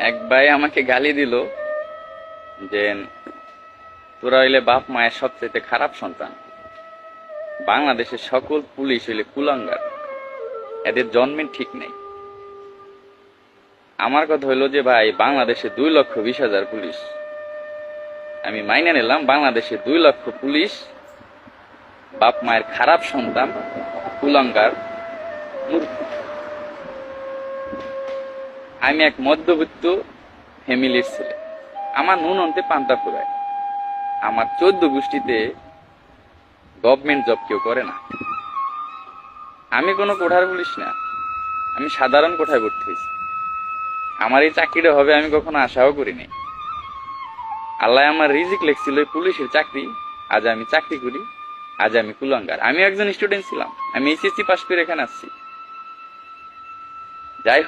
এক ভাই আমাকে গালি দিল যে তোরা হইলে বাপ মায়ের সবচেয়ে খারাপ সন্তান, বাংলাদেশের সকল পুলিশ হইলে কুলাঙ্গার, এদের জন্মের ঠিক নেই। আমার কথা হইলো যে ভাই, বাংলাদেশে 2,20,000 পুলিশ, আমি মাইনে নিলাম বাংলাদেশে 2 লক্ষ পুলিশ বাপ মায়ের খারাপ সন্তান, কুলাঙ্গার, মূর্খ। আমি এক মধ্যবিত্ত ফ্যামিলির ছেলে, আমার নুন অন্তে পান্তা ফুরায়, আমার 14 গোষ্ঠীতে গভর্নমেন্ট জব কেউ করে না। আমি কোনো কোঠার পুলিশ না, আমি সাধারণ কোঠায় ভর্তি হয়েছি। আমার এই চাকরিটা হবে আমি কখনো আশাও করিনি। আল্লাহ আমার রিজিক লেখছিল পুলিশের চাকরি, আজ আমি চাকরি করি, আজ আমি কুলাঙ্গার। আমি একজন স্টুডেন্ট ছিলাম, আমি এইচএসসি পাস করে এখানে আসছি।